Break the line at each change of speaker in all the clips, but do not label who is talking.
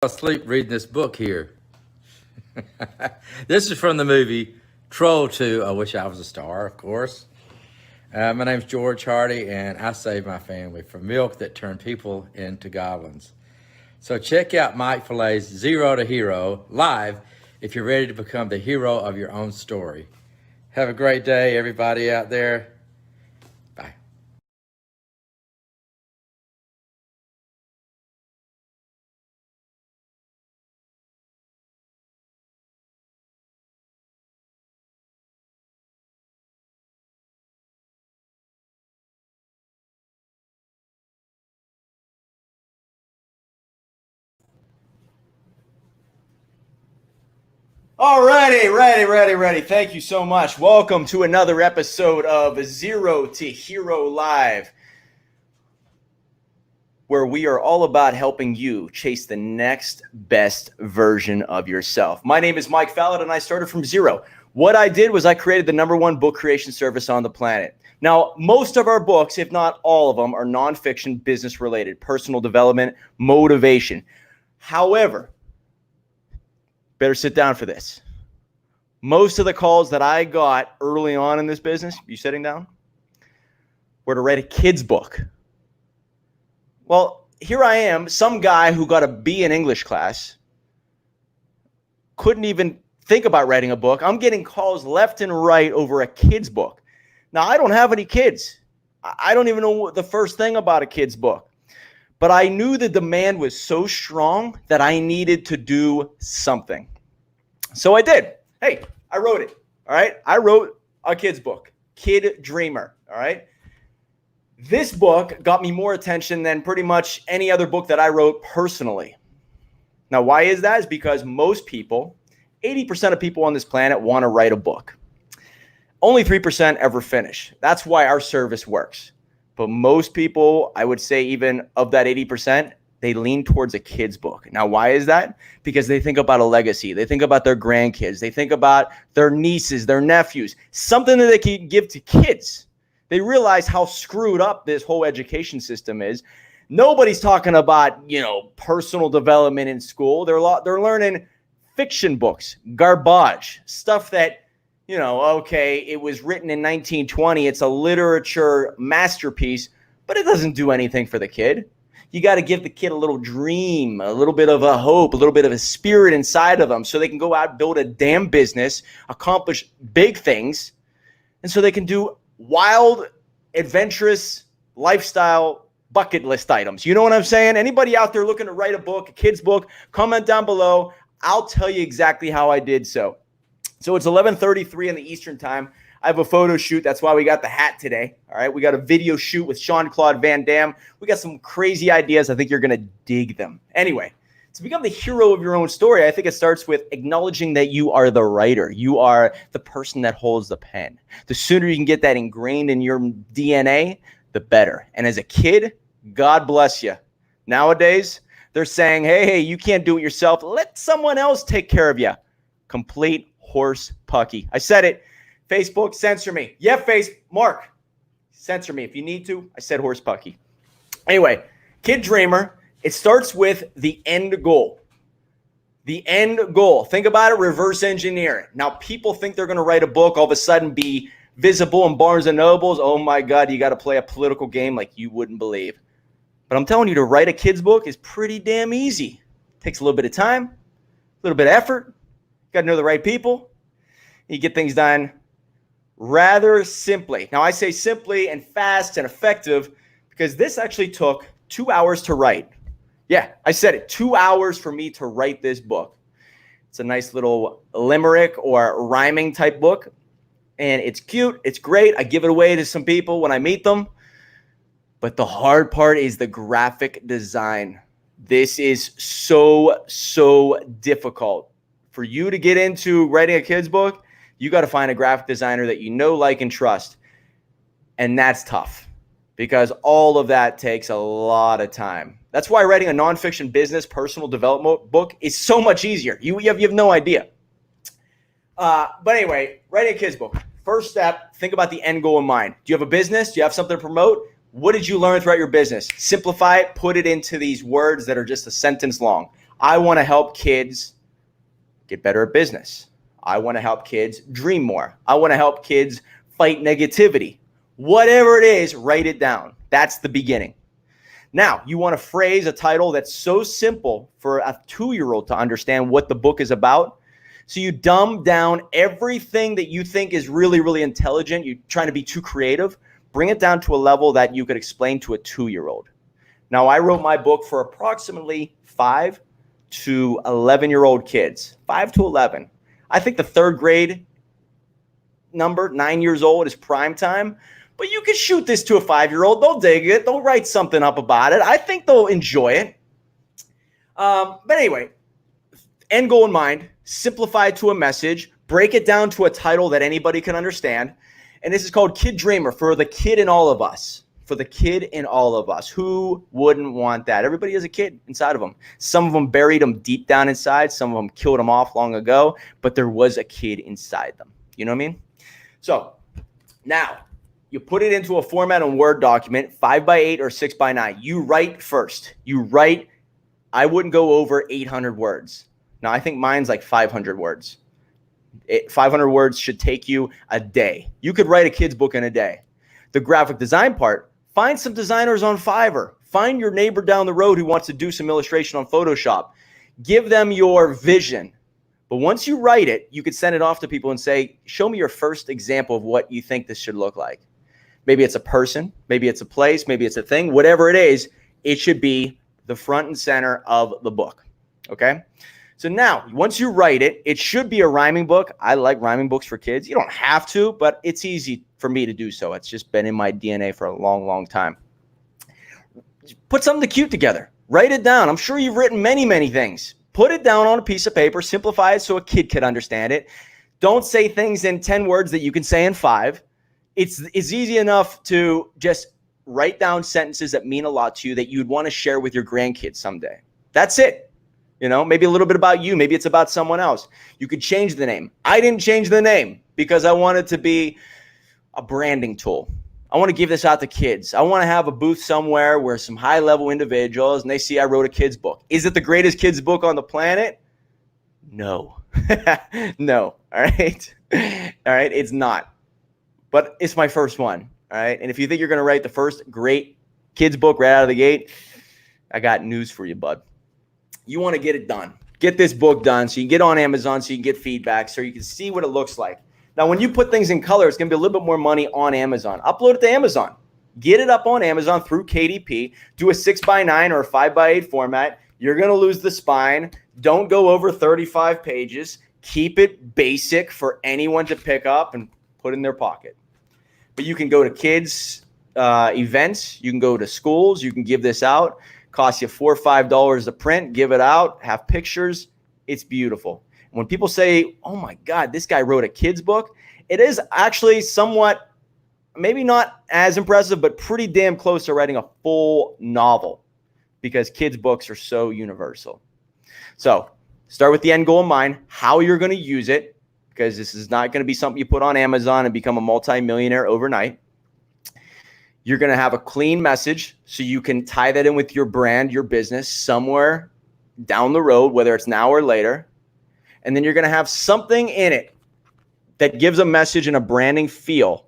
Asleep reading this book here. This is from the movie Troll 2. I wish I was a star, of course. My name's George Hardy, and I save my family from milk that turned people into goblins. So check out Mike Fillet's Zero to Hero live if you're ready to become the hero of your own story. Have a great day, everybody out there. Bye.
All righty, ready. Thank you so much. Welcome to another episode of Zero to Hero Live, where we are all about helping you chase the next best version of yourself. My name is Mike Fallett, and I started from zero. What I did was I created the #1 book creation service on the planet. Now, most of our books, if not all of them, are nonfiction, business related, personal development, motivation. However, better sit down for this. Most of the calls that I got early on in this business, you sitting down, were to write a kid's book. Well, here I am, some guy who got a B in English class, couldn't even think about writing a book. I'm getting calls left and right over a kid's book. Now, I don't have any kids. I don't even know the first thing about a kid's book. But I knew the demand was so strong that I needed to do something. So I did. Hey, I wrote it. All right. I wrote a kid's book, Kid Dreamer. All right. This book got me more attention than pretty much any other book that I wrote personally. Now, why is that? It's because most people, 80% of people on this planet want to write a book. Only 3% ever finish. That's why our service works. But most people, I would say even of that 80%, they lean towards a kid's book. Now, why is that? Because they think about a legacy. They think about their grandkids. They think about their nieces, their nephews, something that they can give to kids. They realize how screwed up this whole education system is. Nobody's talking about, personal development in school. They're learning fiction books, garbage, stuff that, okay, it was written in 1920. It's a literature masterpiece, but it doesn't do anything for the kid. You got to give the kid a little dream, a little bit of a hope, a little bit of a spirit inside of them so they can go out, build a damn business, accomplish big things, and so they can do wild, adventurous lifestyle bucket list items. You know what I'm saying? Anybody out there looking to write a book, a kid's book, comment down below. I'll tell you exactly how I did so. So it's 11:33 in the Eastern time. I have a photo shoot. That's why we got the hat today. All right. We got a video shoot with Jean-Claude Van Damme. We got some crazy ideas. I think you're going to dig them. Anyway, to become the hero of your own story, I think it starts with acknowledging that you are the writer. You are the person that holds the pen. The sooner you can get that ingrained in your DNA, the better. And as a kid, God bless you. Nowadays, they're saying, hey, you can't do it yourself. Let someone else take care of you. Complete horse pucky. I said it. Facebook, censor me. Yeah, Mark, censor me if you need to. I said horse pucky. Anyway, Kid Dreamer, it starts with the end goal. The end goal. Think about it, reverse engineer it. Now, people think they're going to write a book, all of a sudden be visible in Barnes and Nobles. Oh my God, you got to play a political game like you wouldn't believe. But I'm telling you, to write a kid's book is pretty damn easy. Takes a little bit of time, a little bit of effort. Got to know the right people. You get things done rather simply. Now, I say simply and fast and effective because this actually took 2 hours to write. Yeah, I said it. 2 hours for me to write this book. It's a nice little limerick or rhyming type book. And it's cute. It's great. I give it away to some people when I meet them. But the hard part is the graphic design. This is so difficult. For you to get into writing a kid's book, you got to find a graphic designer that you know, like, and trust. And that's tough because all of that takes a lot of time. That's why writing a nonfiction business personal development book is so much easier. You have no idea. But anyway, writing a kid's book. First step, think about the end goal in mind. Do you have a business? Do you have something to promote? What did you learn throughout your business? Simplify it, put it into these words that are just a sentence long. I want to help kids get better at business. I want to help kids dream more. I want to help kids fight negativity. Whatever it is, write it down. That's the beginning. Now, you want to phrase a title that's so simple for a 2-year-old to understand what the book is about. So you dumb down everything that you think is really, really intelligent. You're trying to be too creative. Bring it down to a level that you could explain to a 2-year-old. Now, I wrote my book for approximately 5 to 11-year-old kids. 5 to 11. I think the 3rd grade number, 9 years old, is prime time. But you can shoot this to a 5-year-old. They'll dig it. They'll write something up about it. I think they'll enjoy it. But anyway, end goal in mind, simplify it to a message, break it down to a title that anybody can understand. And this is called Kid Dreamer, for the kid in all of us. For the kid in all of us. Who wouldn't want that? Everybody has a kid inside of them. Some of them buried them deep down inside. Some of them killed them off long ago. But there was a kid inside them. You know what I mean? So now you put it into a format on Word document, 5x8 or 6x9. You write first. You write. I wouldn't go over 800 words. Now, I think mine's like 500 words. 500 words should take you a day. You could write a kid's book in a day. The graphic design part, find some designers on Fiverr. Find your neighbor down the road who wants to do some illustration on Photoshop. Give them your vision. But once you write it, you could send it off to people and say, show me your first example of what you think this should look like. Maybe it's a person, maybe it's a place, maybe it's a thing. Whatever it is, it should be the front and center of the book. Okay? So now, once you write it, it should be a rhyming book. I like rhyming books for kids. You don't have to, but it's easy for me to do so. It's just been in my DNA for a long, long time. Put something cute together. Write it down. I'm sure you've written many, many things. Put it down on a piece of paper. Simplify it so a kid can understand it. Don't say things in 10 words that you can say in 5. It's easy enough to just write down sentences that mean a lot to you that you'd want to share with your grandkids someday. That's it. You know, maybe a little bit about you. Maybe it's about someone else. You could change the name. I didn't change the name because I want it to be a branding tool. I want to give this out to kids. I want to have a booth somewhere where some high-level individuals, and they see I wrote a kid's book. Is it the greatest kid's book on the planet? No. No. All right? All right? It's not. But it's my first one. All right? And if you think you're going to write the first great kid's book right out of the gate, I got news for you, bud. You want to get it done. Get this book done so you can get on Amazon, so you can get feedback, so you can see what it looks like. Now, when you put things in color, it's going to be a little bit more money on Amazon. Upload it to Amazon. Get it up on Amazon through KDP. Do a 6x9 or a 5x8 format. You're going to lose the spine. Don't go over 35 pages. Keep it basic for anyone to pick up and put in their pocket. But you can go to kids' events. You can go to schools. You can give this out. Costs you $4 or $5 to print. Give it out. Have pictures. It's beautiful. When people say, oh my God, this guy wrote a kid's book, it is actually somewhat, maybe not as impressive, but pretty damn close to writing a full novel because kids' books are so universal. So start with the end goal in mind, how you're going to use it, because this is not going to be something you put on Amazon and become a multimillionaire overnight. You're going to have a clean message so you can tie that in with your brand, your business somewhere down the road, whether it's now or later. And then you're going to have something in it that gives a message and a branding feel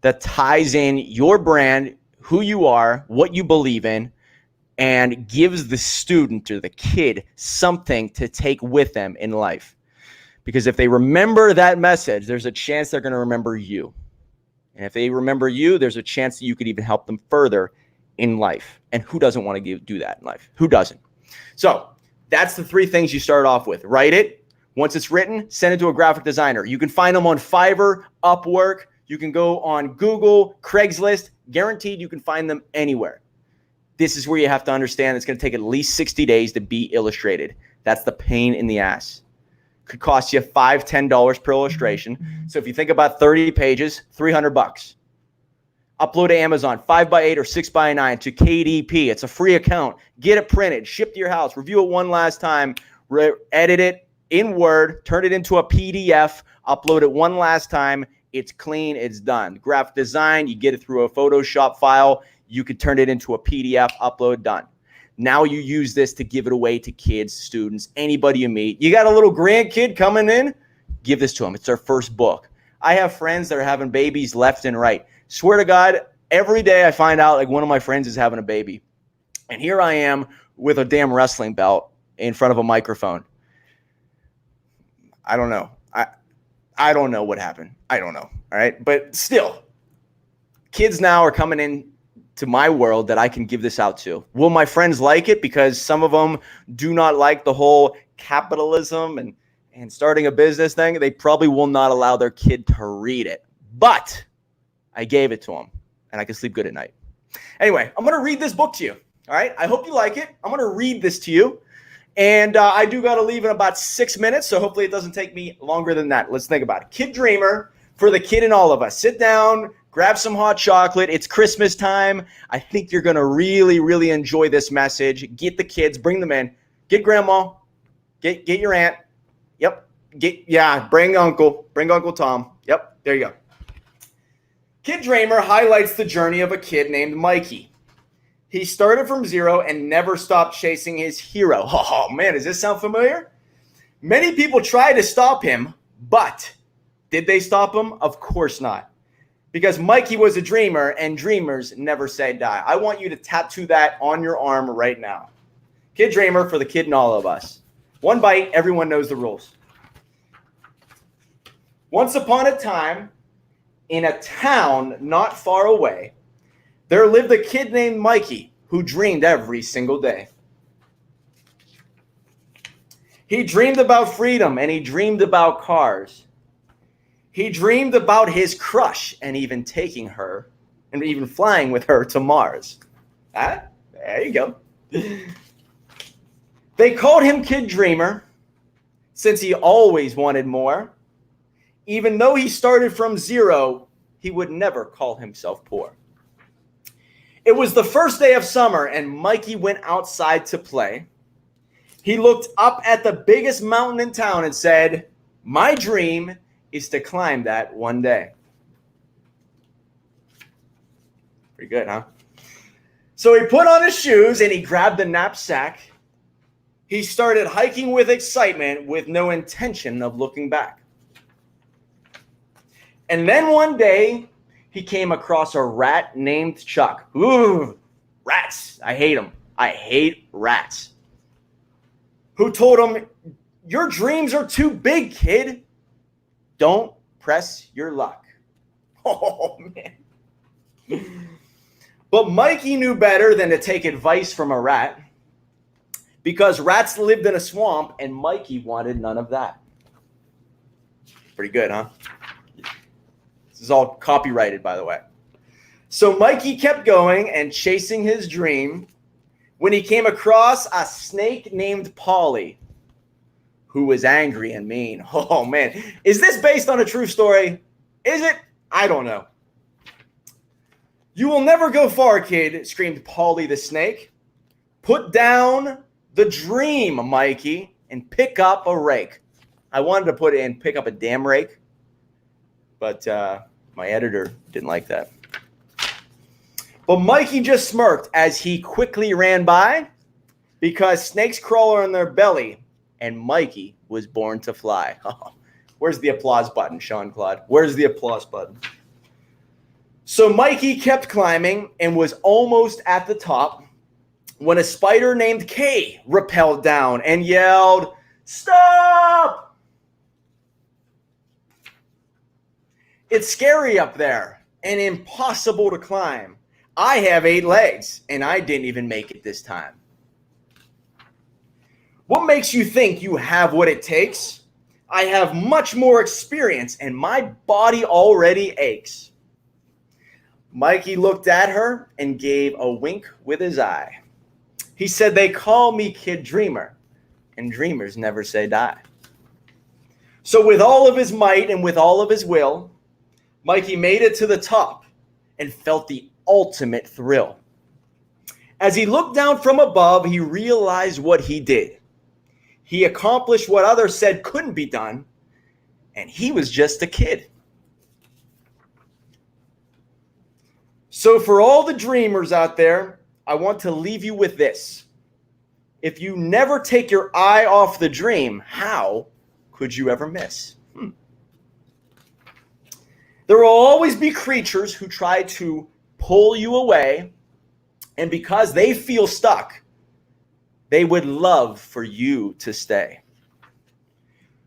that ties in your brand, who you are, what you believe in, and gives the student or the kid something to take with them in life. Because if they remember that message, there's a chance they're going to remember you. And if they remember you, there's a chance that you could even help them further in life. And who doesn't want to do that in life? Who doesn't? So that's the 3 things you start off with. Write it. Once it's written, send it to a graphic designer. You can find them on Fiverr, Upwork. You can go on Google, Craigslist. Guaranteed you can find them anywhere. This is where you have to understand it's going to take at least 60 days to be illustrated. That's the pain in the ass. Could cost you $5, $10 per illustration. So if you think about 30 pages, $300. Upload to Amazon, 5x8 or 6x9 to KDP. It's a free account. Get it printed, shipped to your house, review it one last time, edit it in Word, turn it into a PDF, upload it one last time. It's clean, it's done. Graphic design, you get it through a Photoshop file. You could turn it into a PDF, upload, done. Now you use this to give it away to kids, students, anybody you meet. You got a little grandkid coming in, give this to them. It's their first book. I have friends that are having babies left and right. Swear to God, every day I find out like one of my friends is having a baby. And here I am with a damn wrestling belt in front of a microphone. I don't know. I don't know what happened. I don't know. All right. But still, kids now are coming in to my world that I can give this out to. Will my friends like it? Because some of them do not like the whole capitalism and starting a business thing. They probably will not allow their kid to read it. But I gave it to them, and I can sleep good at night. Anyway, I'm going to read this book to you. All right. I hope you like it. I'm going to read this to you. And I do got to leave in about 6 minutes, so hopefully it doesn't take me longer than that. Let's think about it. Kid Dreamer, for the kid in all of us. Sit down, grab some hot chocolate. It's Christmas time. I think you're going to really, really enjoy this message. Get the kids, bring them in. Get grandma. Get your aunt. Yep. Bring Uncle Tom. Yep, there you go. Kid Dreamer highlights the journey of a kid named Mikey. He started from zero and never stopped chasing his hero. Oh, man, does this sound familiar? Many people tried to stop him, but did they stop him? Of course not. Because Mikey was a dreamer, and dreamers never say die. I want you to tattoo that on your arm right now. Kid Dreamer, for the kid in all of us. One bite, everyone knows the rules. Once upon a time, in a town not far away, there lived a kid named Mikey who dreamed every single day. He dreamed about freedom, and he dreamed about cars. He dreamed about his crush and even taking her and even flying with her to Mars. There you go. They called him Kid Dreamer since he always wanted more. Even though he started from zero, he would never call himself poor. It was the first day of summer, and Mikey went outside to play. He looked up at the biggest mountain in town and said, "My dream is to climb that one day." Pretty good, huh? So he put on his shoes and he grabbed the knapsack. He started hiking with excitement with no intention of looking back. And then one day, he came across a rat named Chuck. Ooh, rats. I hate them. I hate rats. Who told him, "Your dreams are too big, kid. Don't press your luck." Oh, man. But Mikey knew better than to take advice from a rat, because rats lived in a swamp and Mikey wanted none of that. Pretty good, huh? This is all copyrighted, by the way. So Mikey kept going and chasing his dream when he came across a snake named Polly, who was angry and mean. Oh, man. Is this based on a true story? Is it? I don't know. "You will never go far, kid," screamed Polly the snake. "Put down the dream, Mikey, and pick up a rake." I wanted to put in pick up a damn rake, but my editor didn't like that. But Mikey just smirked as he quickly ran by, because snakes crawl on their belly, and Mikey was born to fly. Where's the applause button, Sean Claude? Where's the applause button? So Mikey kept climbing and was almost at the top when a spider named Kay rappelled down and yelled, "Stop! It's scary up there and impossible to climb. I have 8 legs and I didn't even make it this time." "What makes you think you have what it takes? I have much more experience and my body already aches." Mikey looked at her and gave a wink with his eye. He said, "They call me Kid Dreamer, and dreamers never say die." So with all of his might and with all of his will, Mikey made it to the top and felt the ultimate thrill. As he looked down from above, he realized what he did. He accomplished what others said couldn't be done, and he was just a kid. So for all the dreamers out there, I want to leave you with this. If you never take your eye off the dream, how could you ever miss? There will always be creatures who try to pull you away, and because they feel stuck, they would love for you to stay.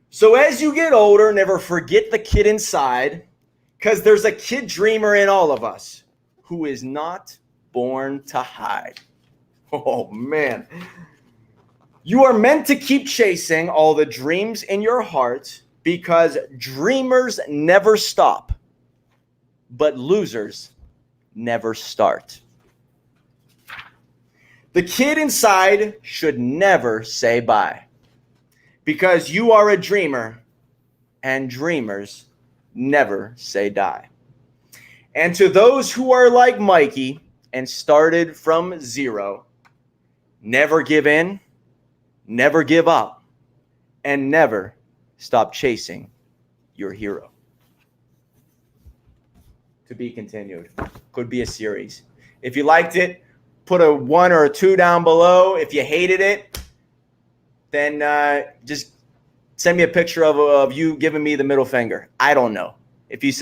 So as you get older, never forget the kid inside, because there's a kid dreamer in all of us who is not born to hide. Oh, man. You are meant to keep chasing all the dreams in your heart, because dreamers never stop, but losers never start. The kid inside should never say bye, because you are a dreamer, and dreamers never say die. And to those who are like Mikey and started from zero, never give in, never give up, and never stop chasing your hero. To be continued. Could be a series. If you liked it, put a 1 or a 2 down below. If you hated it, then just send me a picture of you giving me the middle finger. I don't know. If you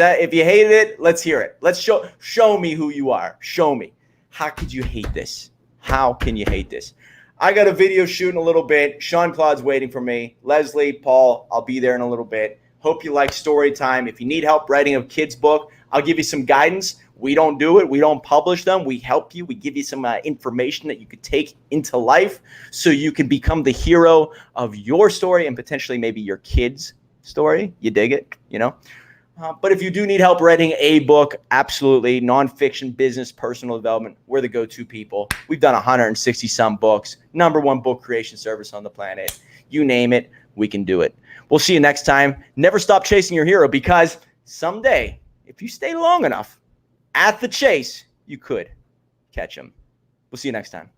hated it, let's hear it. Let's show me who you are. Show me. How could you hate this? How can you hate this? I got a video shoot in a little bit. Sean Claude's waiting for me. Leslie, Paul, I'll be there in a little bit. Hope you like story time. If you need help writing a kid's book, I'll give you some guidance. We don't do it. We don't publish them. We help you. We give you some information that you could take into life so you can become the hero of your story and potentially maybe your kid's story. You dig it, you know? But if you do need help writing a book, absolutely, nonfiction, business, personal development, we're the go-to people. We've done 160-some books, #1 book creation service on the planet. You name it, we can do it. We'll see you next time. Never stop chasing your hero, because someday, if you stay long enough at the chase, you could catch him. We'll see you next time.